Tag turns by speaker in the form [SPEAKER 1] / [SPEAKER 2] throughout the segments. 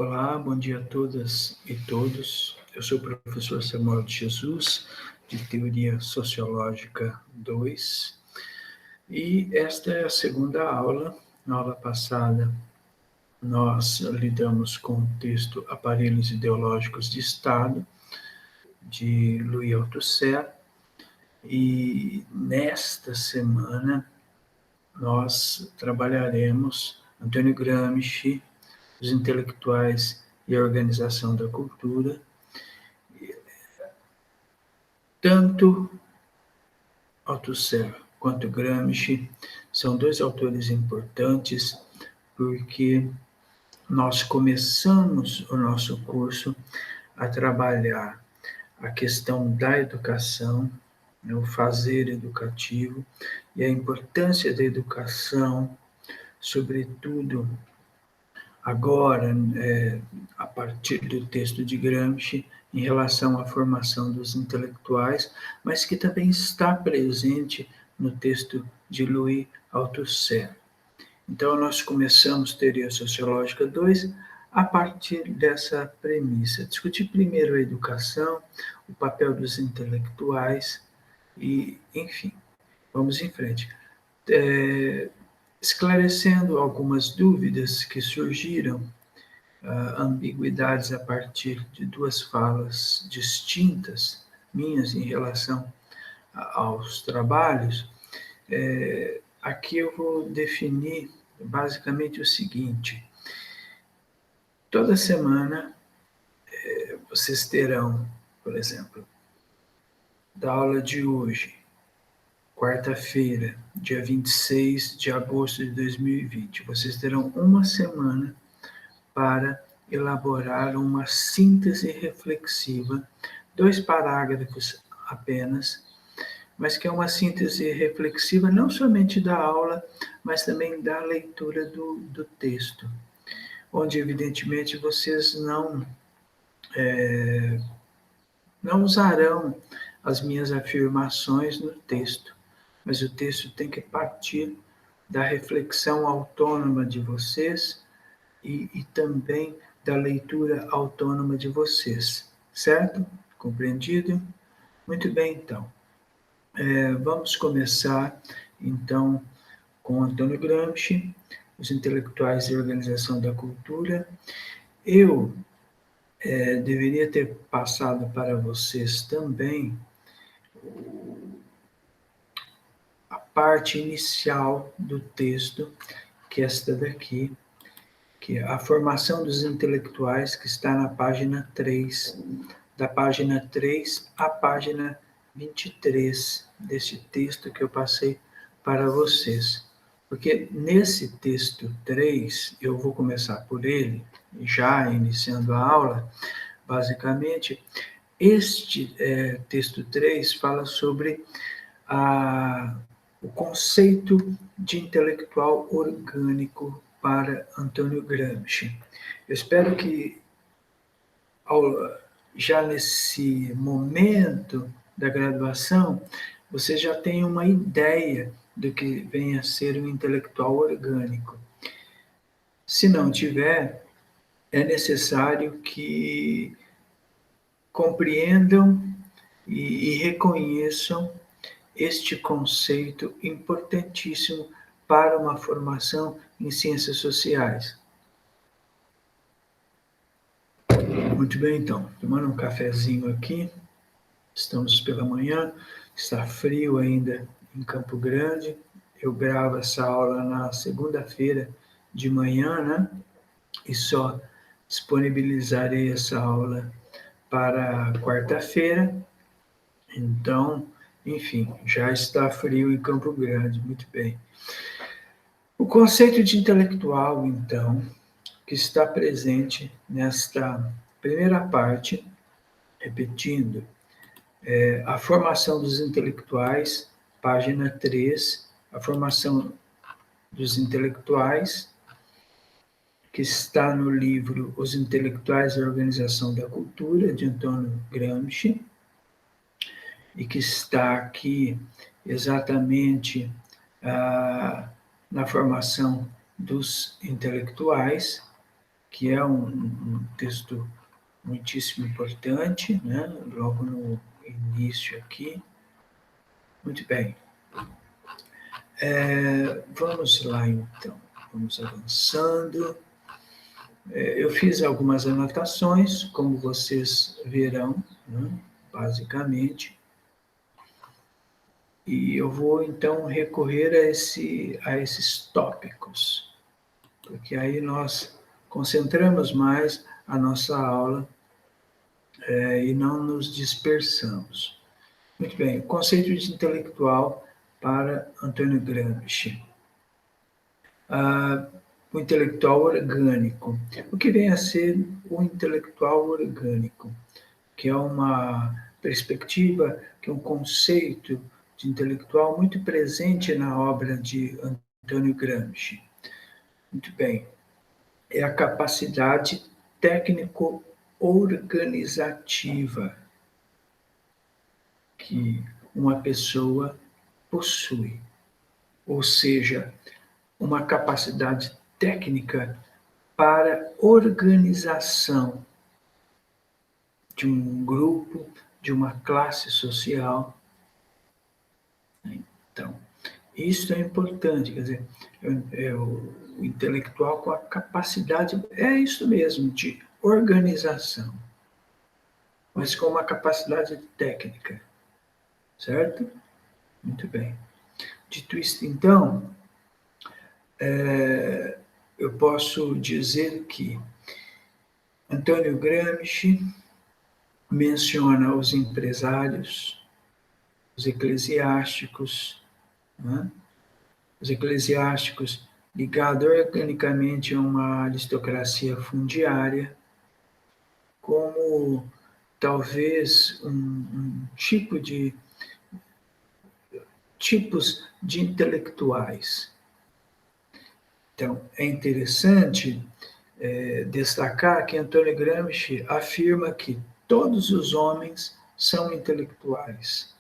[SPEAKER 1] Olá, bom dia a todas e todos. Eu sou o professor Samuel de Jesus, de Teoria Sociológica 2, e esta é a segunda aula. Na aula passada, nós lidamos com o texto Aparelhos Ideológicos de Estado, de Louis Althusser, e nesta semana nós trabalharemos Antônio Gramsci, os intelectuais e a organização da cultura. Tanto Althusser quanto Gramsci são dois autores importantes porque nós começamos o nosso curso a trabalhar a questão da educação, o fazer educativo e a importância da educação, sobretudo agora, a partir do texto de Gramsci, em relação à formação dos intelectuais, mas que também está presente no texto de Louis Althusser. Então, nós começamos Teoria Sociológica 2 a partir dessa premissa. Discutir primeiro a educação, o papel dos intelectuais e, enfim, vamos em frente. Esclarecendo algumas dúvidas que surgiram, ambiguidades a partir de duas falas distintas minhas em relação aos trabalhos, aqui eu vou definir basicamente o seguinte: toda semana vocês terão, por exemplo, da aula de hoje, quarta-feira, dia 26 de agosto de 2020, vocês terão uma semana para elaborar uma síntese reflexiva, 2 parágrafos apenas, mas que é uma síntese reflexiva não somente da aula, mas também da leitura do texto, onde evidentemente vocês não usarão as minhas afirmações no texto, mas o texto tem que partir da reflexão autônoma de vocês e também da leitura autônoma de vocês, certo? Compreendido? Muito bem, então. Vamos começar, então, com Antônio Gramsci, os intelectuais e a organização da cultura. Eu deveria ter passado para vocês também a parte inicial do texto, que é esta daqui, que é a formação dos intelectuais, que está na página 3, da página 3 à página 23 desse texto que eu passei para vocês. Porque nesse texto 3, eu vou começar por ele, já iniciando a aula, basicamente, este texto 3 fala sobre o conceito de intelectual orgânico para Antônio Gramsci. Eu espero que, já nesse momento da graduação, você já tenha uma ideia do que vem a ser um intelectual orgânico. Se não tiver, é necessário que compreendam e reconheçam este conceito importantíssimo para uma formação em ciências sociais. Muito bem, então, tomando um cafezinho aqui, estamos pela manhã, está frio ainda em Campo Grande, eu gravo essa aula na segunda-feira de manhã, né? E só disponibilizarei essa aula para quarta-feira, então, enfim, já está frio em Campo Grande, muito bem. O conceito de intelectual, então, que está presente nesta primeira parte, repetindo, a formação dos intelectuais, página 3, a formação dos intelectuais, que está no livro Os Intelectuais e a Organização da Cultura, de Antônio Gramsci, e que está aqui exatamente na formação dos intelectuais, que é um texto muitíssimo importante, né? Logo no início aqui. Muito bem. Vamos lá, então. Vamos avançando. Eu fiz algumas anotações, como vocês verão, né? Basicamente. E eu vou, então, recorrer a esses tópicos, porque aí nós concentramos mais a nossa aula e não nos dispersamos. Muito bem, o conceito de intelectual para Antônio Gramsci. O intelectual orgânico. O que vem a ser o intelectual orgânico? Que é uma perspectiva, que é um conceito de intelectual muito presente na obra de Antônio Gramsci. Muito bem. É a capacidade técnico-organizativa que uma pessoa possui, ou seja, uma capacidade técnica para organização de um grupo, de uma classe social. Então, isso é importante, quer dizer, o intelectual com a capacidade, é isso mesmo, de organização, mas com uma capacidade técnica, certo? Muito bem. Dito isto, então, eu posso dizer que Antônio Gramsci menciona os empresários, os eclesiásticos, né? Os eclesiásticos ligados organicamente a uma aristocracia fundiária, como talvez tipo de tipos de intelectuais. Então, é interessante destacar que Antônio Gramsci afirma que todos os homens são intelectuais,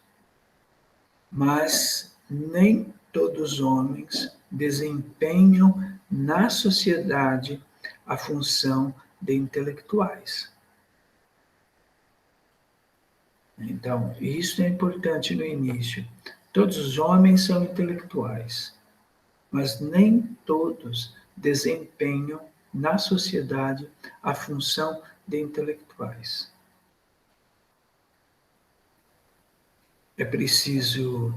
[SPEAKER 1] mas nem todos os homens desempenham na sociedade a função de intelectuais. Então, isso é importante no início. Todos os homens são intelectuais, mas nem todos desempenham na sociedade a função de intelectuais. É preciso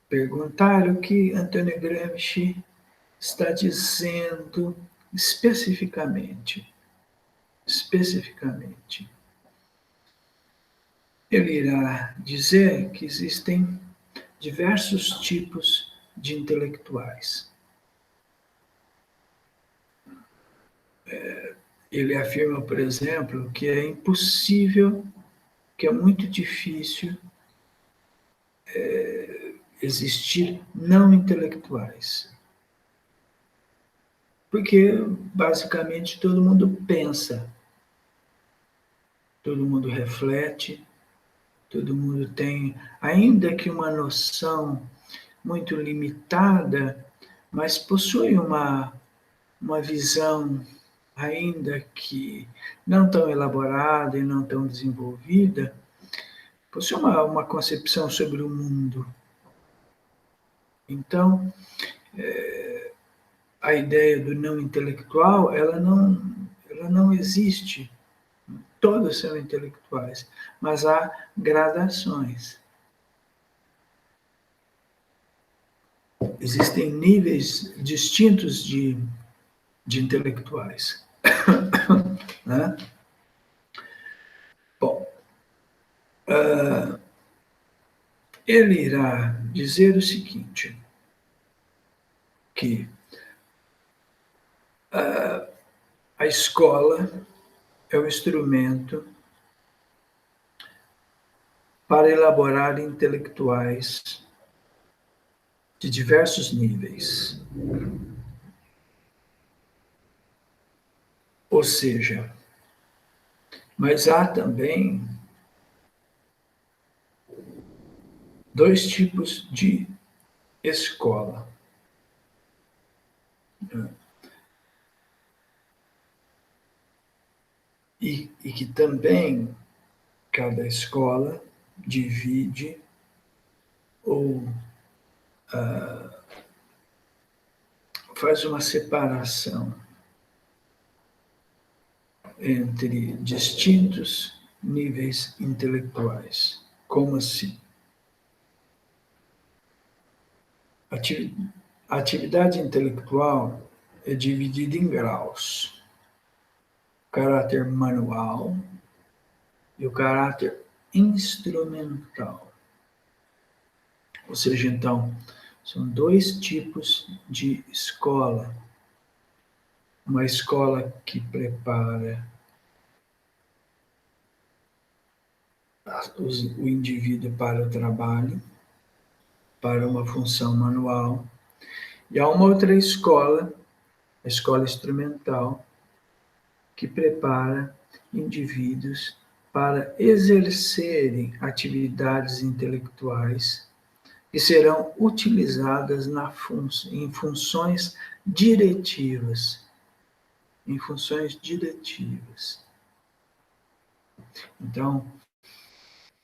[SPEAKER 1] perguntar o que Antônio Gramsci está dizendo especificamente. Especificamente. Ele irá dizer que existem diversos tipos de intelectuais. Ele afirma, por exemplo, que é impossível, que é muito difícil existir não intelectuais. Porque, basicamente, todo mundo pensa, todo mundo reflete, todo mundo tem, ainda que uma noção muito limitada, mas possui uma visão, ainda que não tão elaborada e não tão desenvolvida, possui uma concepção sobre o mundo. Então, a ideia do não intelectual, ela não existe. Todos são intelectuais, mas há gradações. Existem níveis distintos de intelectuais. Né? Bom, ele irá dizer o seguinte, que a escola é o instrumento para elaborar intelectuais de diversos níveis. Ou seja, mas há também dois tipos de escola. e que também cada escola divide ou faz uma separação entre distintos níveis intelectuais. Como assim? A atividade intelectual é dividida em graus: o caráter manual e o caráter instrumental. Ou seja, então, são dois tipos de escola. Uma escola que prepara o indivíduo para o trabalho, para uma função manual, e há uma outra escola, a escola instrumental, que prepara indivíduos para exercerem atividades intelectuais que serão utilizadas em funções diretivas. Em funções diretivas. Então,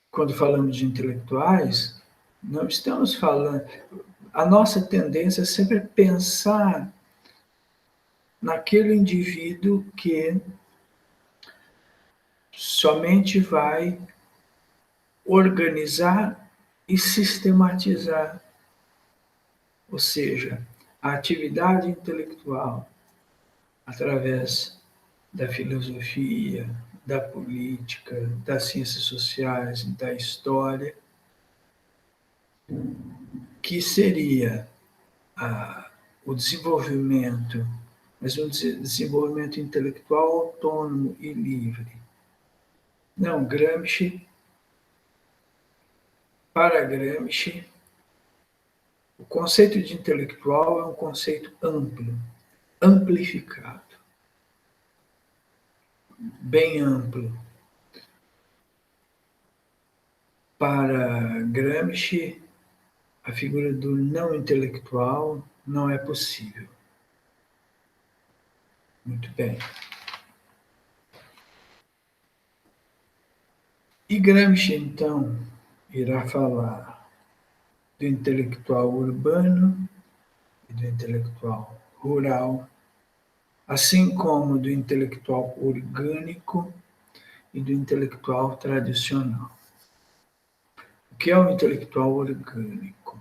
[SPEAKER 1] quando falamos de intelectuais, não estamos falando. A nossa tendência é sempre pensar naquele indivíduo que somente vai organizar e sistematizar, ou seja, a atividade intelectual através da filosofia, da política, das ciências sociais, da história, que seria o desenvolvimento, mas um desenvolvimento intelectual autônomo e livre. Não, Gramsci, para Gramsci, o conceito de intelectual é um conceito amplo, amplificado, bem amplo. Para Gramsci, a figura do não intelectual não é possível. Muito bem. E Gramsci, então, irá falar do intelectual urbano e do intelectual rural, assim como do intelectual orgânico e do intelectual tradicional. O que é o intelectual orgânico?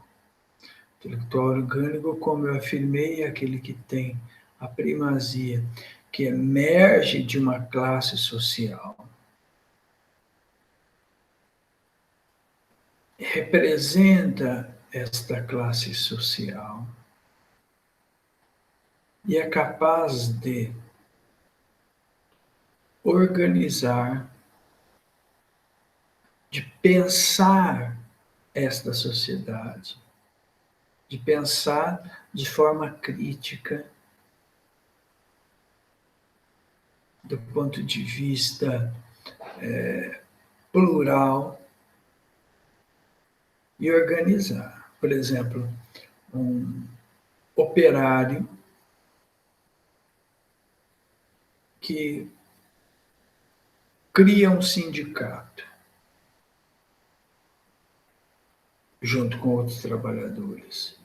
[SPEAKER 1] O intelectual orgânico, como eu afirmei, é aquele que tem a primazia, que emerge de uma classe social, representa esta classe social e é capaz de organizar, de pensar esta sociedade, de pensar de forma crítica, do ponto de vista plural, e organizar. Por exemplo, um operário que cria um sindicato junto com outros trabalhadores.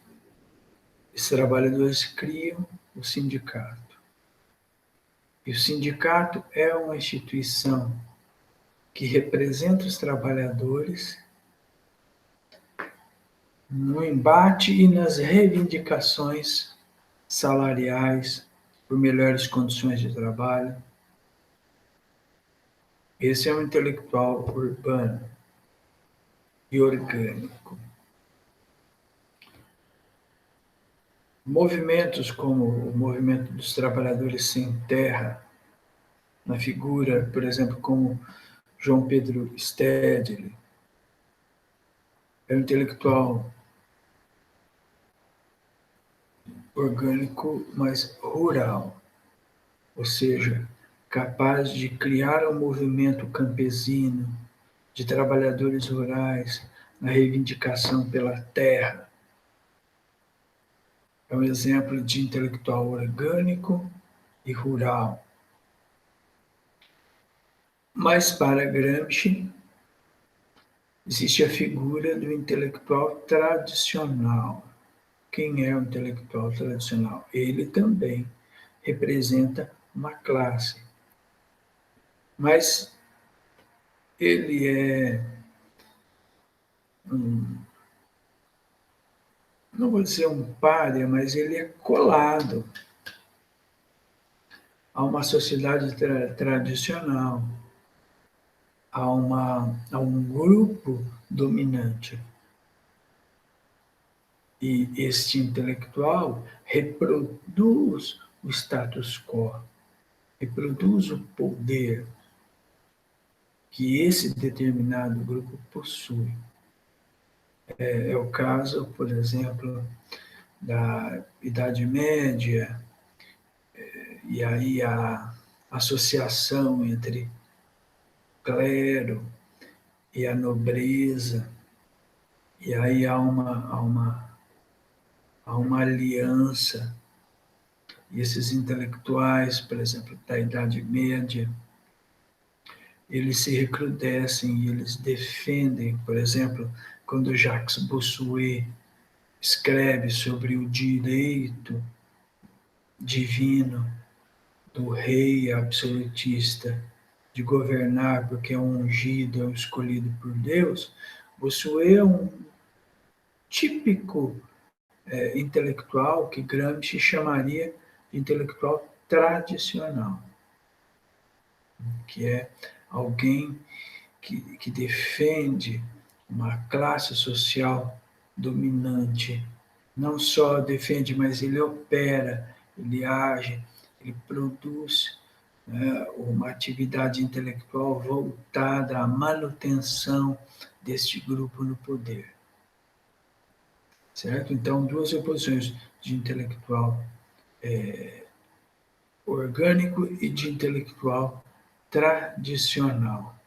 [SPEAKER 1] Esses trabalhadores criam o sindicato. E o sindicato é uma instituição que representa os trabalhadores no embate e nas reivindicações salariais por melhores condições de trabalho. Esse é um intelectual urbano e orgânico. Movimentos como o movimento dos trabalhadores sem terra, na figura, por exemplo, como João Pedro Stedley, é um intelectual orgânico, mas rural, ou seja, capaz de criar um movimento campesino, de trabalhadores rurais, na reivindicação pela terra. É um exemplo de intelectual orgânico e rural. Mas para Gramsci, existe a figura do intelectual tradicional. Quem é o intelectual tradicional? Ele também representa uma classe, mas ele é, não vou dizer um pária, mas ele é colado a uma sociedade tradicional, a um grupo dominante. E este intelectual reproduz o status quo, reproduz o poder que esse determinado grupo possui. É o caso, por exemplo, da Idade Média, e aí a associação entre clero e a nobreza, e aí há uma aliança, e esses intelectuais, por exemplo, da Idade Média, eles se recrudescem e eles defendem, por exemplo, quando Jacques Bossuet escreve sobre o direito divino do rei absolutista de governar porque é um ungido, é um escolhido por Deus, Bossuet é um típico intelectual que Gramsci chamaria de intelectual tradicional, que é alguém que defende uma classe social dominante. Não só defende, mas ele opera, ele age, ele produz, né, uma atividade intelectual voltada à manutenção deste grupo no poder. Certo? Então, duas oposições de intelectual orgânico e de intelectual tradicional.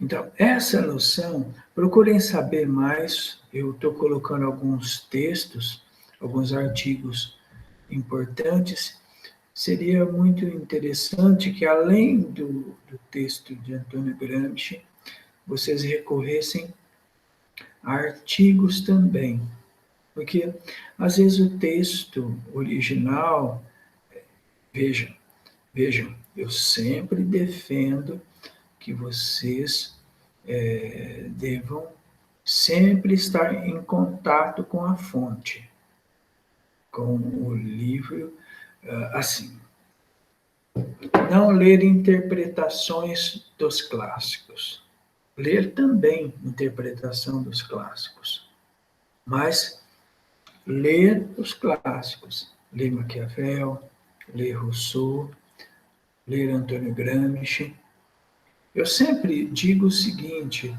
[SPEAKER 1] Então, essa noção, procurem saber mais. Eu estou colocando alguns textos, alguns artigos importantes. Seria muito interessante que, além do texto de Antônio Gramsci, vocês recorressem a artigos também. Porque, às vezes, o texto original, vejam, vejam, eu sempre defendo que vocês devam sempre estar em contato com a fonte, com o livro, assim. Não ler interpretações dos clássicos. Ler também interpretação dos clássicos, mas ler os clássicos. Ler Maquiavel, ler Rousseau, ler Antônio Gramsci. Eu sempre digo o seguinte,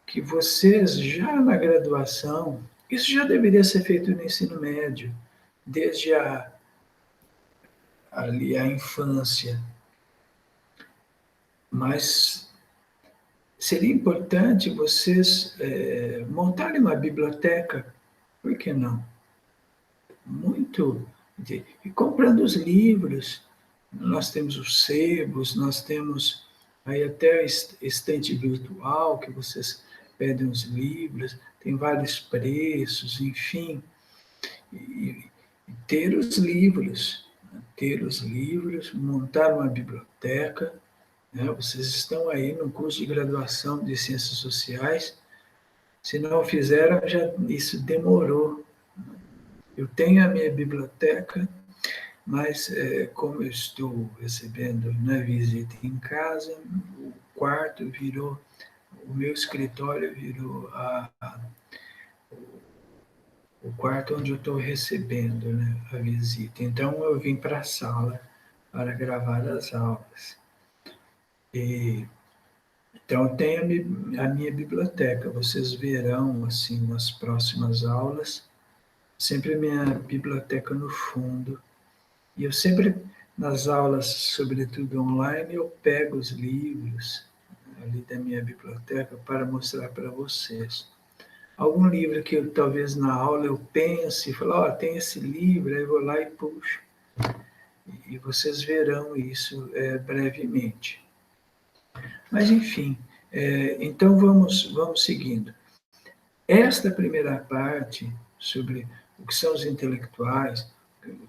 [SPEAKER 1] que vocês já na graduação, isso já deveria ser feito no ensino médio, desde ali a infância, mas seria importante vocês montarem uma biblioteca, por que não? Muito, e comprando os livros, nós temos os sebos, nós temos aí até a estante virtual, que vocês pedem os livros, tem vários preços, enfim, e ter os livros, montar uma biblioteca, né? Vocês estão aí no curso de graduação de Ciências Sociais, se não fizeram, já isso demorou. Eu tenho a minha biblioteca, mas como eu estou recebendo, né, visita em casa, o quarto virou, o meu escritório virou o quarto onde eu estou recebendo, né, a visita. Então eu vim para a sala para gravar as aulas. E, então eu tenho a minha biblioteca. Vocês verão assim nas próximas aulas, sempre minha biblioteca no fundo. E eu sempre, nas aulas, sobretudo online, eu pego os livros ali da minha biblioteca para mostrar para vocês. Algum livro que eu, talvez na aula eu pense e falo, tem esse livro, aí eu vou lá e puxo. E vocês verão isso brevemente. Mas, enfim, então vamos seguindo. Esta primeira parte, sobre o que são os intelectuais,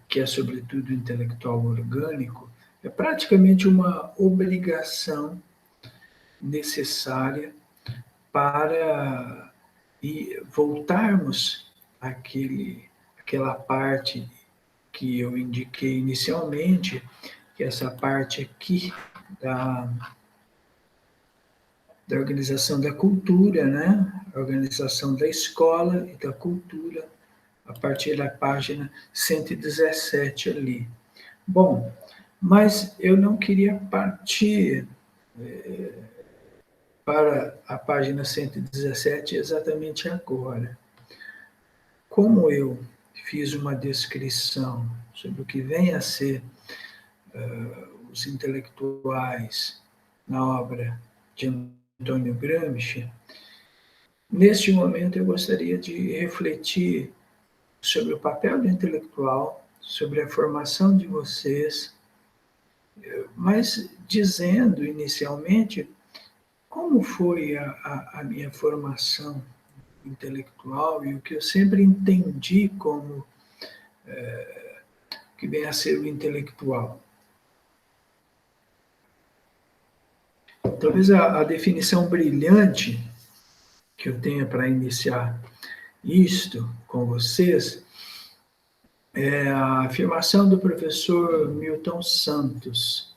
[SPEAKER 1] que é sobretudo o intelectual orgânico, é praticamente uma obrigação necessária para voltarmos àquela parte que eu indiquei inicialmente, que é essa parte aqui da organização da cultura, né? A organização da escola e da cultura, a partir da página 117 ali. Bom, mas eu não queria partir para a página 117 exatamente agora. Como eu fiz uma descrição sobre o que vem a ser os intelectuais na obra de Antônio Gramsci, neste momento eu gostaria de refletir sobre o papel do intelectual, sobre a formação de vocês, mas dizendo inicialmente como foi a minha formação intelectual e o que eu sempre entendi como que vem a ser o intelectual. Talvez a definição brilhante que eu tenha para iniciar isto com vocês é a afirmação do professor Milton Santos,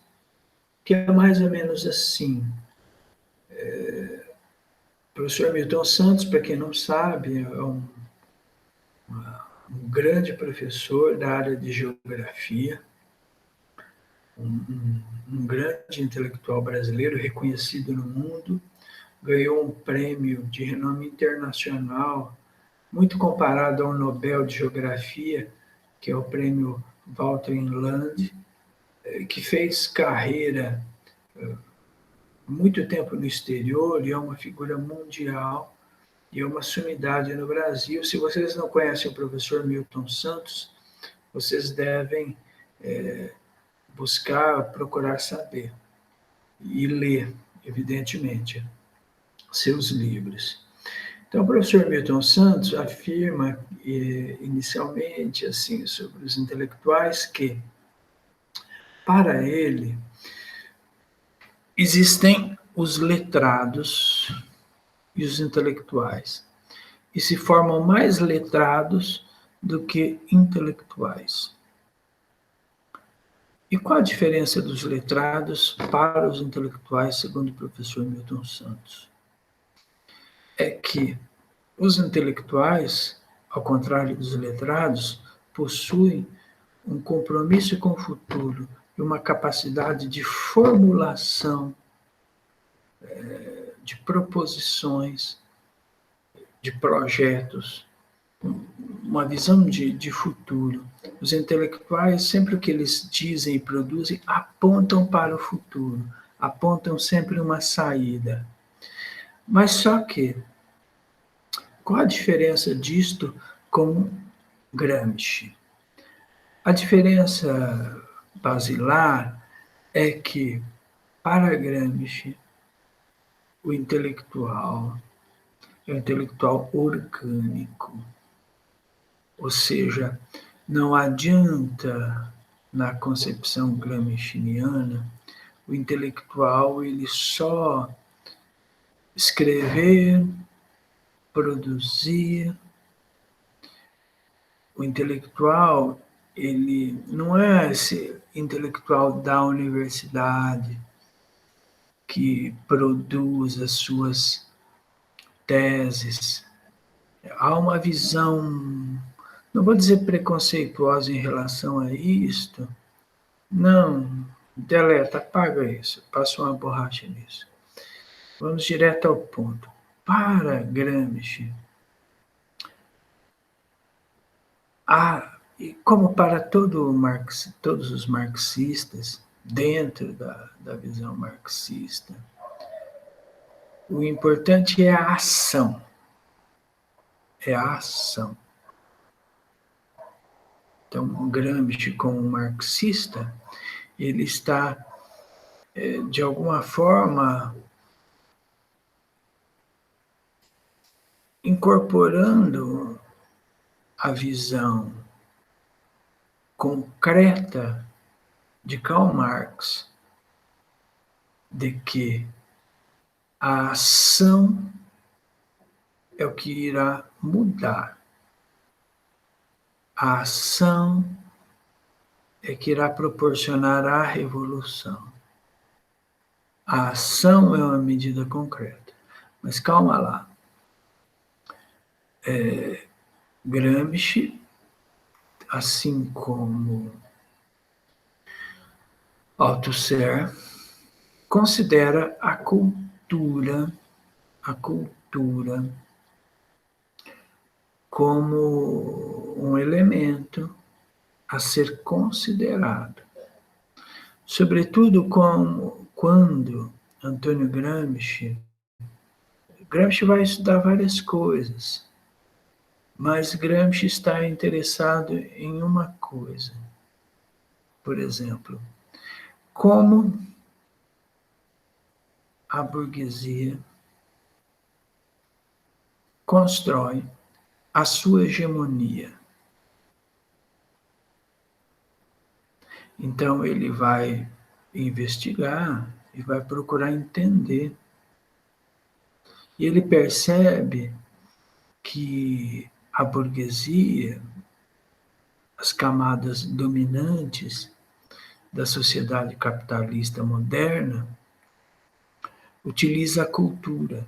[SPEAKER 1] que é mais ou menos assim. O professor Milton Santos, para quem não sabe, é um grande professor da área de geografia, um grande intelectual brasileiro reconhecido no mundo, ganhou um prêmio de renome internacional, muito comparado ao Nobel de Geografia, que é o prêmio Walter Land, que fez carreira muito tempo no exterior e é uma figura mundial e é uma sumidade no Brasil. Se vocês não conhecem o professor Milton Santos, vocês devem buscar, procurar saber e ler, evidentemente, seus livros. Então, o professor Milton Santos afirma inicialmente assim sobre os intelectuais que, para ele, existem os letrados e os intelectuais, e se formam mais letrados do que intelectuais. E qual a diferença dos letrados para os intelectuais, segundo o professor Milton Santos? É que os intelectuais, ao contrário dos letrados, possuem um compromisso com o futuro e uma capacidade de formulação de proposições, de projetos, uma visão de futuro. Os intelectuais, sempre o que eles dizem e produzem, apontam para o futuro, apontam sempre uma saída. Mas só que, qual a diferença disto com Gramsci? A diferença basilar é que, para Gramsci, o intelectual é um intelectual orgânico. Ou seja, não adianta, na concepção gramsciana, o intelectual ele só escrever, produzir. O intelectual, ele não é esse intelectual da universidade que produz as suas teses. Há uma visão, não vou dizer preconceituosa em relação a isto, não, deleta, apaga isso, passa uma borracha nisso. Vamos direto ao ponto. Para Gramsci, e como para todos os marxistas, dentro da visão marxista, o importante é a ação. É a ação. Então, Gramsci, como marxista, ele está, de alguma forma, incorporando a visão concreta de Karl Marx de que a ação é o que irá mudar. A ação é que irá proporcionar a revolução. A ação é uma medida concreta. Mas calma lá. Gramsci, assim como Althusser, considera a cultura como um elemento a ser considerado. Sobretudo quando Antônio Gramsci vai estudar várias coisas, mas Gramsci está interessado em uma coisa. Por exemplo, como a burguesia constrói a sua hegemonia. Então ele vai investigar e vai procurar entender. E ele percebe que a burguesia, as camadas dominantes da sociedade capitalista moderna, utiliza a cultura,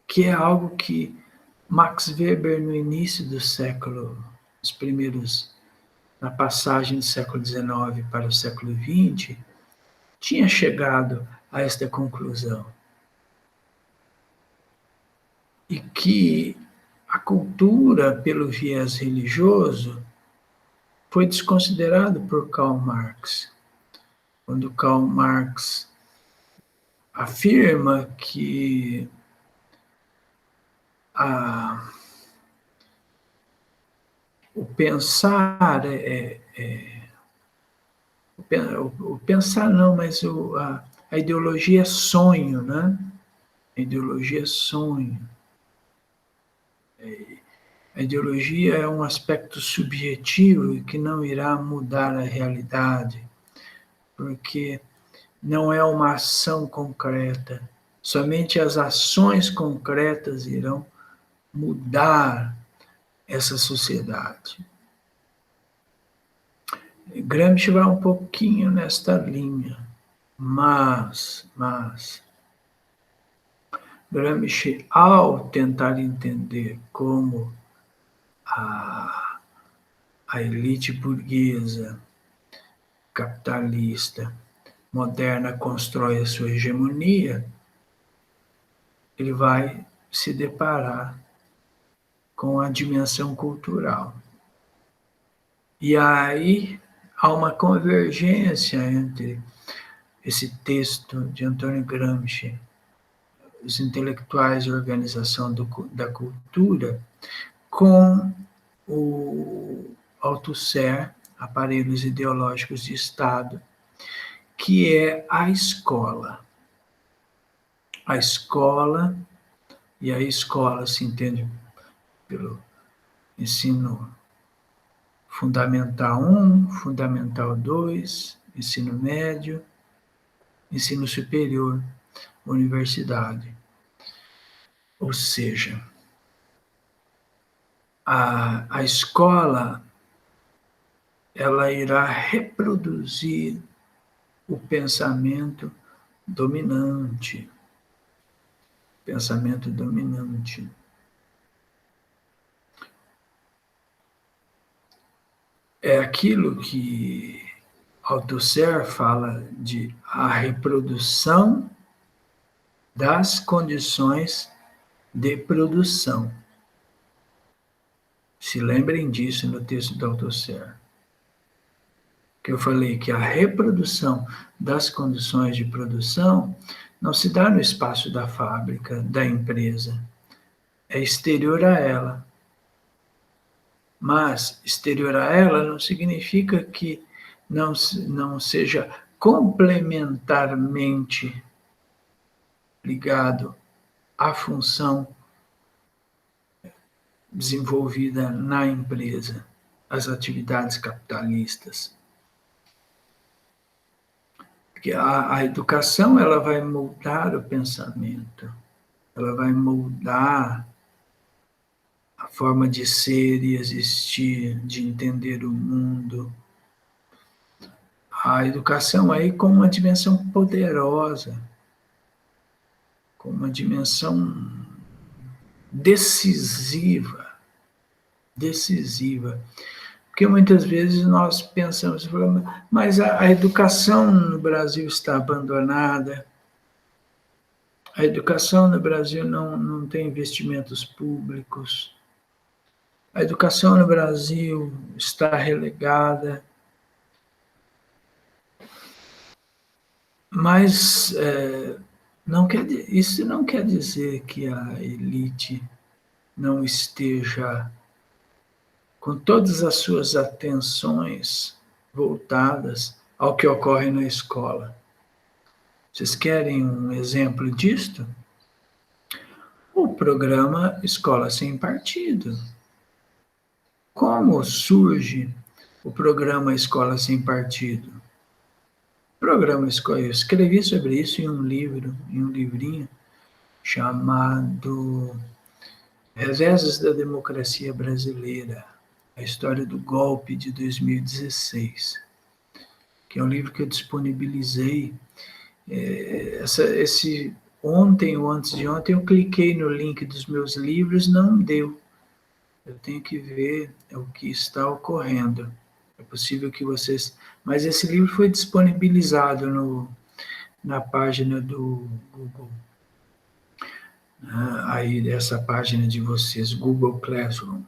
[SPEAKER 1] que é algo que Max Weber, no início do século, na passagem do século XIX para o século XX, tinha chegado a esta conclusão. E que a cultura, pelo viés religioso, foi desconsiderado por Karl Marx. Quando Karl Marx afirma que o pensar o pensar não, mas a ideologia é sonho, né? A ideologia é sonho. A ideologia é um aspecto subjetivo e que não irá mudar a realidade, porque não é uma ação concreta. Somente as ações concretas irão mudar essa sociedade. Gramsci vai um pouquinho nesta linha, mas Gramsci, ao tentar entender como a elite burguesa, capitalista, moderna constrói a sua hegemonia, ele vai se deparar com a dimensão cultural. E aí há uma convergência entre esse texto de Antônio Gramsci, os intelectuais e organização da cultura, com o Althusser, Aparelhos Ideológicos de Estado, que é a escola. A escola, e a escola se entende pelo ensino Fundamental 1, Fundamental 2, ensino médio, ensino superior, universidade. Ou seja, a escola, ela irá reproduzir o pensamento dominante. Pensamento dominante. É aquilo que Althusser fala de a reprodução das condições de produção. Se lembrem disso no texto do Althusser. Que eu falei que a reprodução das condições de produção não se dá no espaço da fábrica, da empresa. É exterior a ela. Mas exterior a ela não significa que não seja complementarmente ligado a função desenvolvida na empresa, as atividades capitalistas. Porque a educação ela vai moldar o pensamento, ela vai moldar a forma de ser e existir, de entender o mundo. A educação aí com uma dimensão poderosa, com uma dimensão decisiva, porque muitas vezes nós pensamos, mas a educação no Brasil está abandonada, a educação no Brasil não tem investimentos públicos, a educação no Brasil está relegada, mas isso não quer dizer que a elite não esteja com todas as suas atenções voltadas ao que ocorre na escola. Vocês querem um exemplo disto? O programa Escola Sem Partido. Como surge o programa Escola Sem Partido? Eu escrevi sobre isso em um livrinho chamado Reveses da Democracia Brasileira, a história do golpe de 2016, que é um livro que eu disponibilizei. Ontem ou antes de ontem eu cliquei no link dos meus livros, não deu. Eu tenho que ver o que está ocorrendo. É possível que vocês... Mas esse livro foi disponibilizado na página do Google. Aí, essa página de vocês, Google Classroom.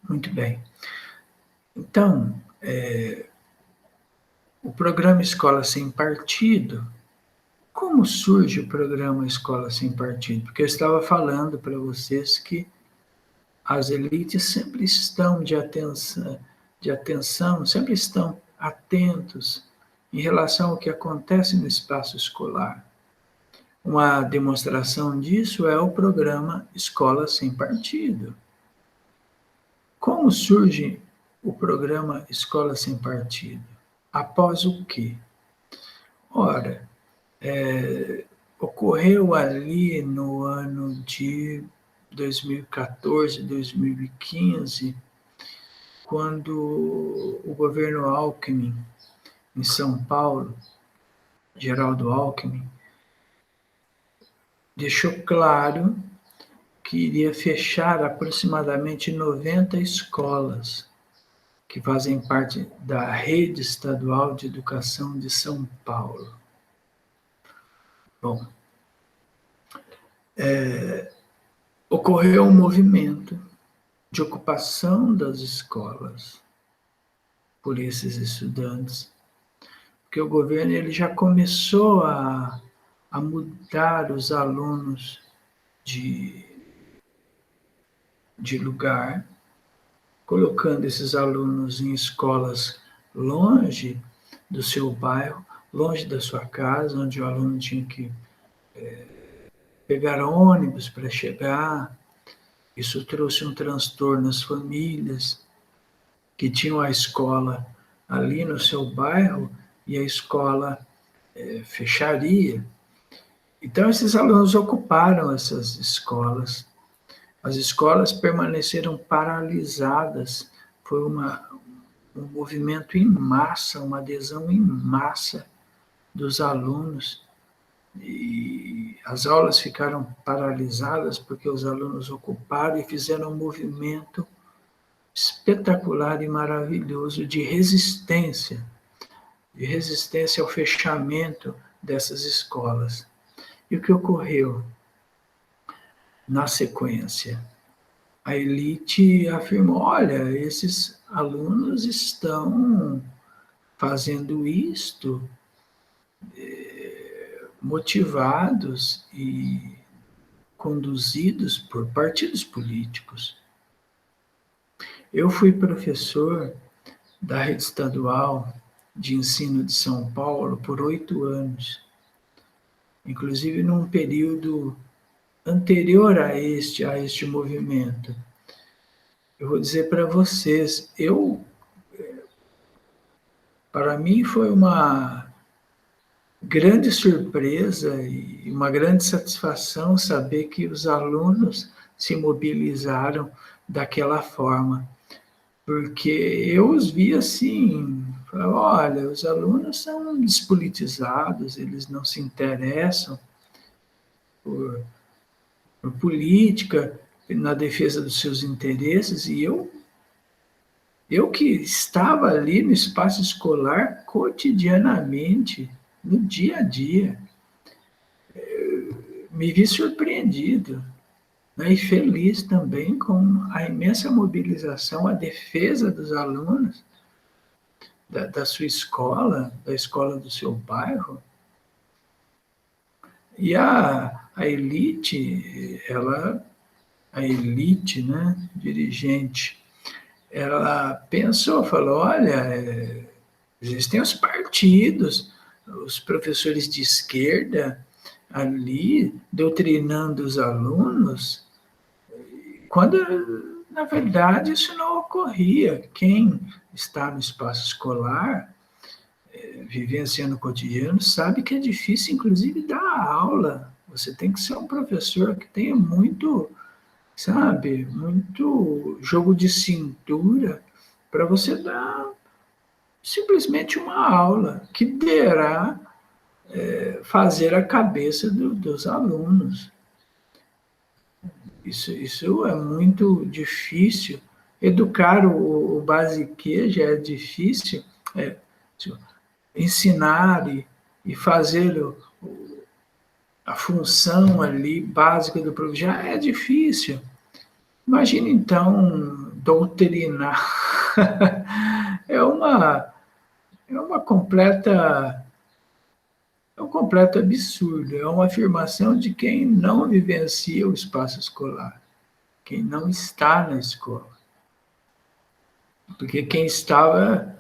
[SPEAKER 1] Muito bem. Então, o programa Escola Sem Partido, como surge o programa Escola Sem Partido? Porque eu estava falando para vocês que as elites sempre estão de atenção, sempre estão atentos em relação ao que acontece no espaço escolar. Uma demonstração disso é o programa Escola Sem Partido. Como surge o programa Escola Sem Partido? Após o quê? Ora, ocorreu ali no ano de 2014, 2015, quando o governo Alckmin, em São Paulo, Geraldo Alckmin, deixou claro que iria fechar aproximadamente 90 escolas que fazem parte da rede estadual de educação de São Paulo. Bom, ocorreu um movimento de ocupação das escolas por esses estudantes, porque o governo ele já começou a mudar os alunos de lugar, colocando esses alunos em escolas longe do seu bairro, longe da sua casa, onde o aluno tinha que pegar ônibus para chegar. Isso trouxe um transtorno às famílias que tinham a escola ali no seu bairro e a escola fecharia. Então, esses alunos ocuparam essas escolas. As escolas permaneceram paralisadas. Foi um movimento em massa, uma adesão em massa dos alunos. E as aulas ficaram paralisadas porque os alunos ocuparam e fizeram um movimento espetacular e maravilhoso de resistência ao fechamento dessas escolas. E o que ocorreu? Na sequência, a elite afirmou: olha, esses alunos estão fazendo isto motivados e conduzidos por partidos políticos. Eu fui professor da rede estadual de ensino de São Paulo por 8 anos, inclusive num período anterior a este movimento, eu vou dizer para vocês, para mim foi uma grande surpresa e uma grande satisfação saber que os alunos se mobilizaram daquela forma, porque eu os vi assim, falava, olha, os alunos são despolitizados, eles não se interessam por, por política, na defesa dos seus interesses, e eu que estava ali no espaço escolar cotidianamente, no dia a dia, me vi surpreendido, né, e feliz também com a imensa mobilização, a defesa dos alunos da sua escola, da escola do seu bairro. E a elite, né, dirigente, ela pensou, falou, olha, existem os partidos, os professores de esquerda ali doutrinando os alunos, quando, na verdade, isso não ocorria. Quem está no espaço escolar, vivenciando o cotidiano, sabe que é difícil, inclusive, dar aula. Você tem que ser um professor que tenha muito, sabe, muito jogo de cintura para você dar simplesmente uma aula que deverá fazer a cabeça dos alunos. Isso é muito difícil. Educar o basique já é difícil. É, ensinar e fazer a função ali básica do professor já é difícil. Imagina então doutrinar. É uma, é uma completa é um completo absurdo, é uma afirmação de quem não vivencia o espaço escolar, quem não está na escola. Porque quem estava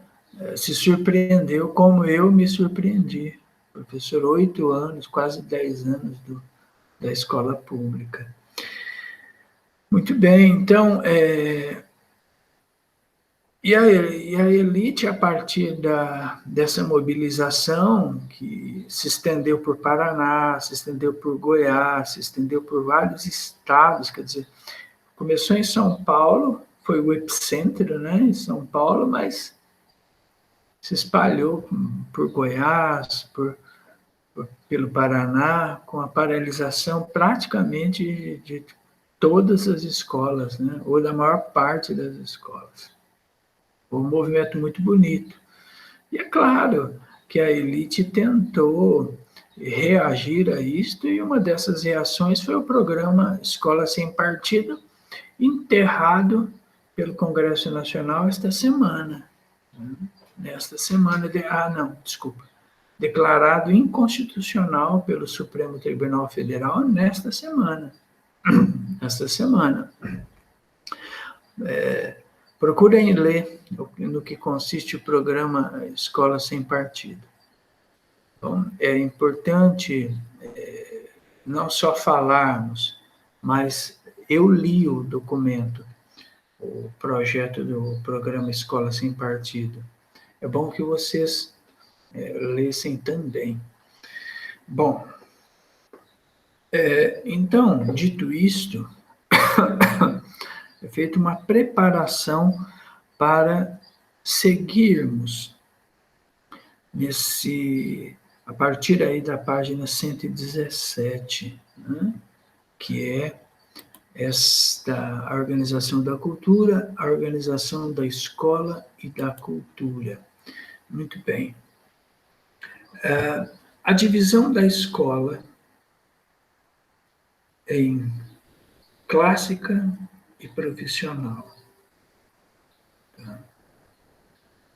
[SPEAKER 1] se surpreendeu como eu me surpreendi. Professor, 8 anos, quase 10 anos da escola pública. Muito bem, então, e a elite, a partir dessa mobilização, que se estendeu por Paraná, se estendeu por Goiás, se estendeu por vários estados, quer dizer, começou em São Paulo, foi o epicentro, né, em São Paulo, mas se espalhou por Goiás, pelo Paraná, com a paralisação praticamente de todas as escolas, né, ou da maior parte das escolas. Foi um movimento muito bonito. E é claro que a elite tentou reagir a isto, e uma dessas reações foi o programa Escola Sem Partido, enterrado pelo Congresso Nacional esta semana. Nesta semana, não, desculpa, declarado inconstitucional pelo Supremo Tribunal Federal nesta semana. Esta semana. Procurem ler no que consiste o programa Escola Sem Partido. Então, é importante não só falarmos, mas eu li o documento, o projeto do programa Escola Sem Partido. É bom que vocês lessem também. Bom, então, dito isto, é feita uma preparação para seguirmos a partir aí da página 117, né, que é esta a organização da cultura, a organização da escola e da cultura. Muito bem. A divisão da escola em clássica e profissional.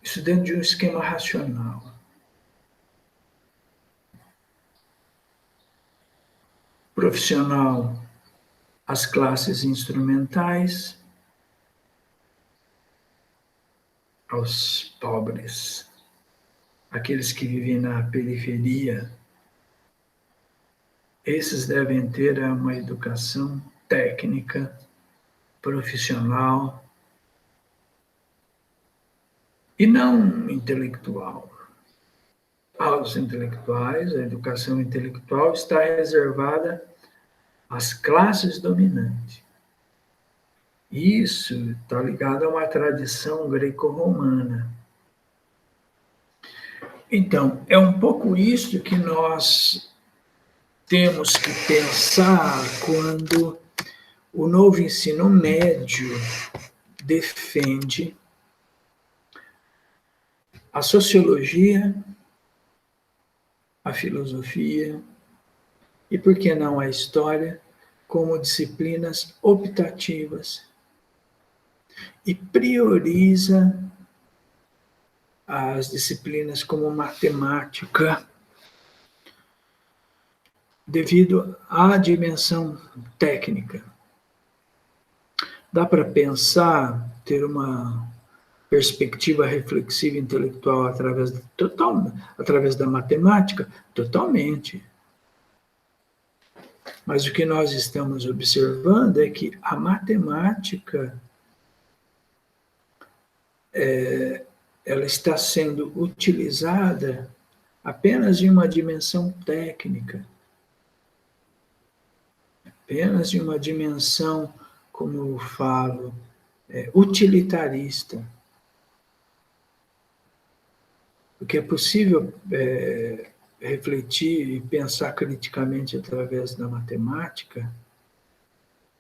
[SPEAKER 1] Isso dentro de um esquema racional. Profissional, as classes instrumentais, aos pobres, aqueles que vivem na periferia, esses devem ter uma educação técnica, profissional e não intelectual. Aos intelectuais, a educação intelectual está reservada às classes dominantes. Isso está ligado a uma tradição greco-romana. Então, é um pouco isso que nós temos que pensar quando o novo ensino médio defende a sociologia, a filosofia e, por que não, a história como disciplinas optativas e prioriza as disciplinas como matemática devido à dimensão técnica. Dá para pensar, ter uma perspectiva reflexiva intelectual através da matemática? Totalmente. Mas o que nós estamos observando é que a matemática ela está sendo utilizada apenas em uma dimensão técnica, apenas em uma dimensão, como eu falo, utilitarista. Porque é possível refletir e pensar criticamente através da matemática,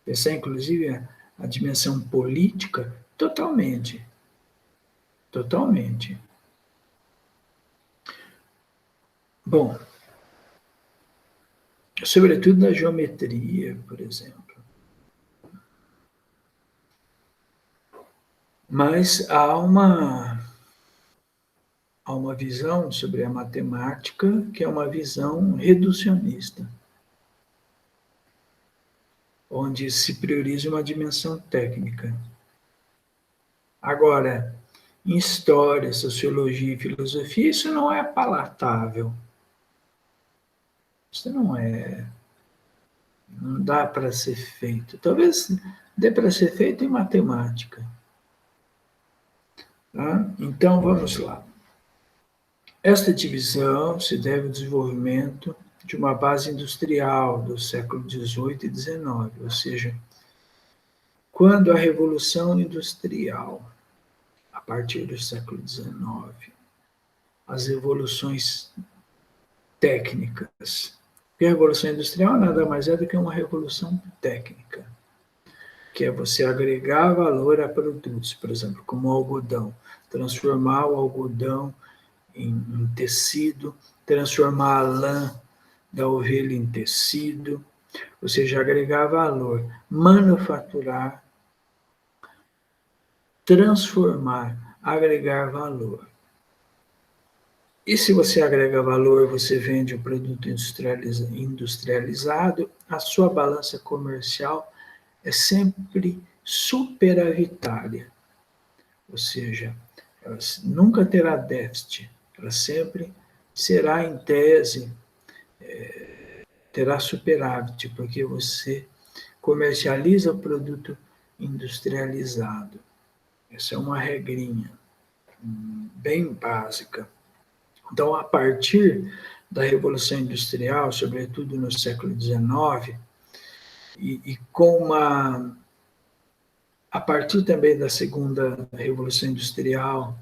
[SPEAKER 1] pensar inclusive a dimensão política, totalmente. Totalmente. Bom, sobretudo na geometria, por exemplo. Mas há uma visão sobre a matemática que é uma visão reducionista, onde se prioriza uma dimensão técnica. Agora, em história, sociologia e filosofia, isso não é palatável. Isso não dá para ser feito. Talvez dê para ser feito em matemática. Tá? Então, vamos lá. Esta divisão se deve ao desenvolvimento de uma base industrial do século XVIII e XIX, ou seja, quando a Revolução Industrial, a partir do século XIX, as revoluções técnicas. E a Revolução Industrial nada mais é do que uma revolução técnica, que é você agregar valor a produtos, por exemplo, como o algodão, transformar o algodão em tecido, transformar a lã da ovelha em tecido, ou seja, agregar valor, manufaturar, transformar, agregar valor. E se você agrega valor, você vende um produto industrializado, a sua balança comercial é sempre superavitária, ou seja, ela nunca terá déficit, ela sempre será, em tese, terá superávit, porque você comercializa o produto industrializado. Essa é uma regrinha bem básica. Então, a partir da Revolução Industrial, sobretudo no século XIX, e a partir também da segunda Revolução Industrial,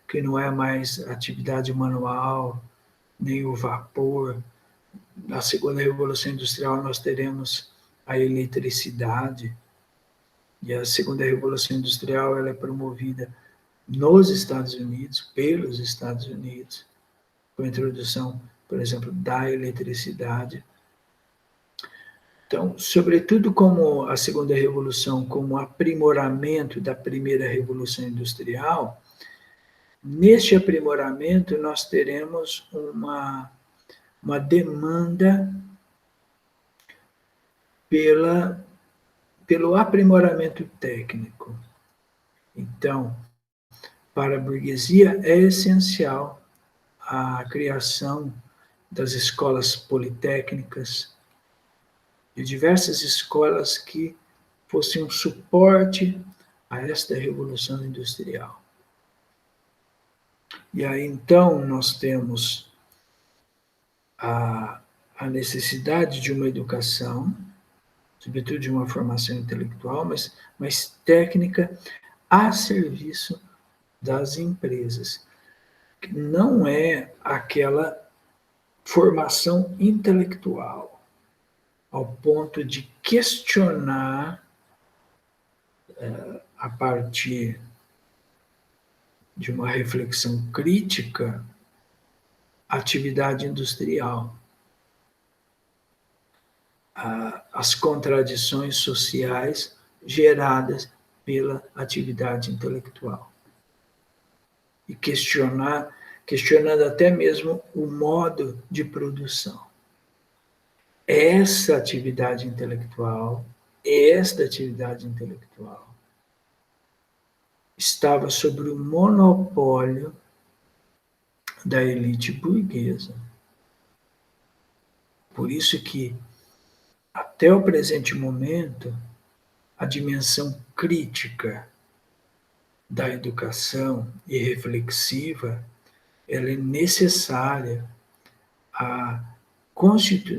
[SPEAKER 1] que não é mais atividade manual, nem o vapor, na segunda Revolução Industrial nós teremos a eletricidade, e a segunda Revolução Industrial ela é promovida nos Estados Unidos, pelos Estados Unidos, com a introdução, por exemplo, da eletricidade. Então, sobretudo como a segunda revolução, como aprimoramento da primeira revolução industrial, neste aprimoramento nós teremos uma demanda pelo aprimoramento técnico. Então, para a burguesia é essencial a criação das escolas politécnicas, de diversas escolas que fossem um suporte a esta revolução industrial. E aí, então, nós temos a necessidade de uma educação, sobretudo de uma formação intelectual, mas técnica, a serviço das empresas. Que não é aquela formação intelectual, ao ponto de questionar, a partir de uma reflexão crítica, a atividade industrial, as contradições sociais geradas pela atividade intelectual. E questionando até mesmo o modo de produção. Esta atividade intelectual estava sobre o monopólio da elite burguesa. Por isso que, até o presente momento, a dimensão crítica da educação e reflexiva, ela é necessária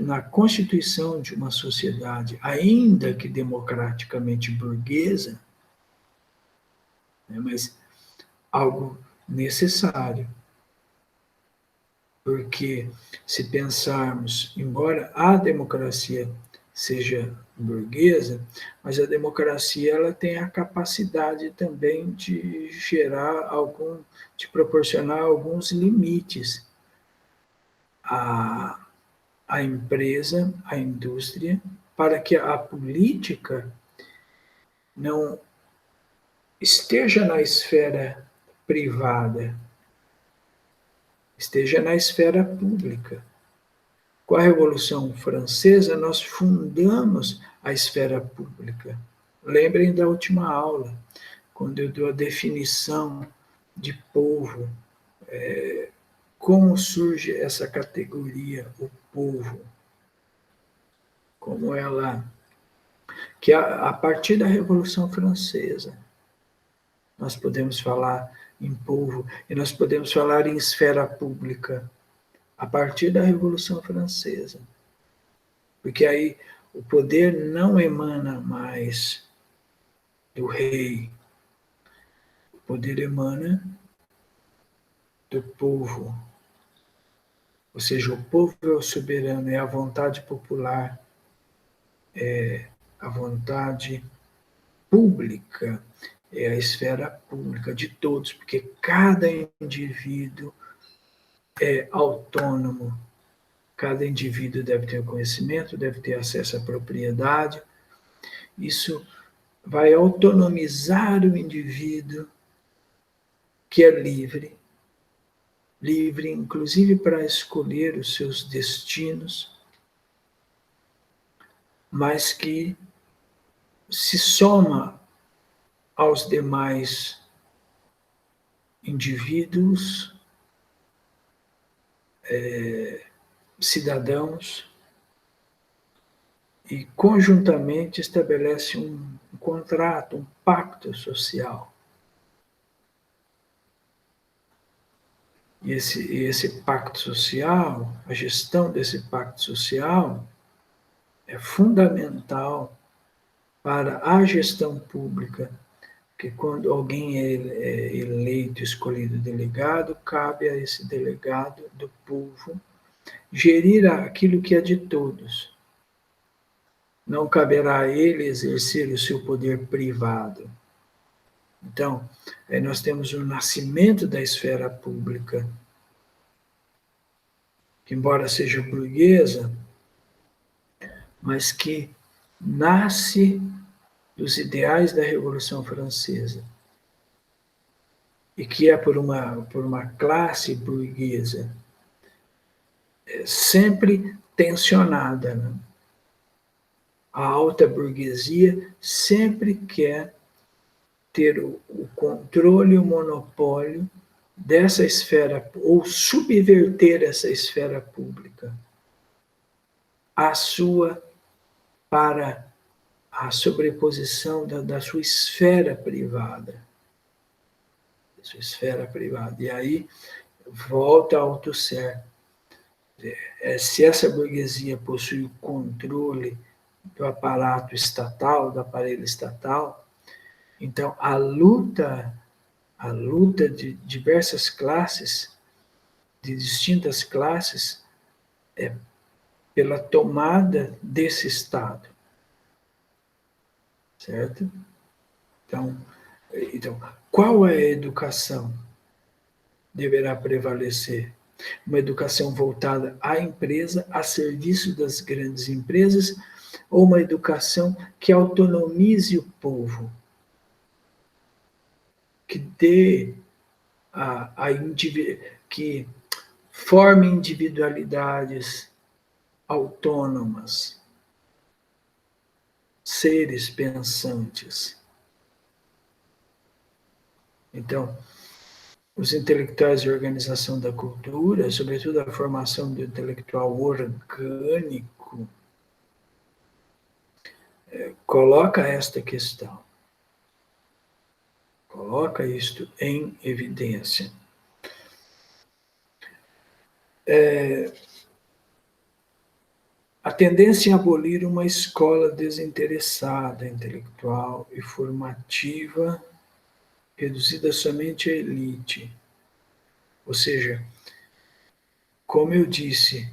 [SPEAKER 1] na constituição de uma sociedade, ainda que democraticamente burguesa, né, mas algo necessário. Porque se pensarmos, embora a democracia seja burguesa, mas a democracia ela tem a capacidade também de de proporcionar alguns limites à empresa, à indústria, para que a política não esteja na esfera privada, esteja na esfera pública. Com a Revolução Francesa, nós fundamos a esfera pública. Lembrem da última aula, quando eu dou a definição de povo, como surge essa categoria, o povo, como ela, que a partir da Revolução Francesa, nós podemos falar em povo e nós podemos falar em esfera pública, a partir da Revolução Francesa. Porque aí o poder não emana mais do rei, o poder emana do povo. Ou seja, o povo é o soberano, é a vontade popular, é a vontade pública, é a esfera pública de todos, porque cada indivíduo é autônomo. Cada indivíduo deve ter conhecimento, deve ter acesso à propriedade. Isso vai autonomizar o indivíduo, que é livre inclusive para escolher os seus destinos, mas que se soma aos demais indivíduos, cidadãos, e conjuntamente estabelece um contrato, um pacto social. E esse pacto social, a gestão desse pacto social, é fundamental para a gestão pública, porque quando alguém é eleito, escolhido delegado, cabe a esse delegado do povo gerir aquilo que é de todos. Não caberá a ele exercer o seu poder privado. Então, aí nós temos o nascimento da esfera pública, que embora seja burguesa, mas que nasce dos ideais da Revolução Francesa, e que é por uma classe burguesa sempre tensionada, né? A alta burguesia sempre quer ter o controle e o monopólio dessa esfera, ou subverter essa esfera pública à sua para a sobreposição da sua esfera privada. Sua esfera privada. E aí volta ao autosser. Se essa burguesia possui o controle do aparato estatal, do aparelho estatal, então a luta de diversas classes, de distintas classes, é pela tomada desse Estado. Certo? Então, qual é a educação deverá prevalecer? Uma educação voltada à empresa, a serviço das grandes empresas, ou uma educação que autonomize o povo, que dê que forme individualidades autônomas, seres pensantes. Então, os intelectuais de organização da cultura, sobretudo a formação do intelectual orgânico, coloca esta questão, coloca isto em evidência. A tendência em abolir uma escola desinteressada, intelectual e formativa, reduzida somente à elite. Ou seja, como eu disse,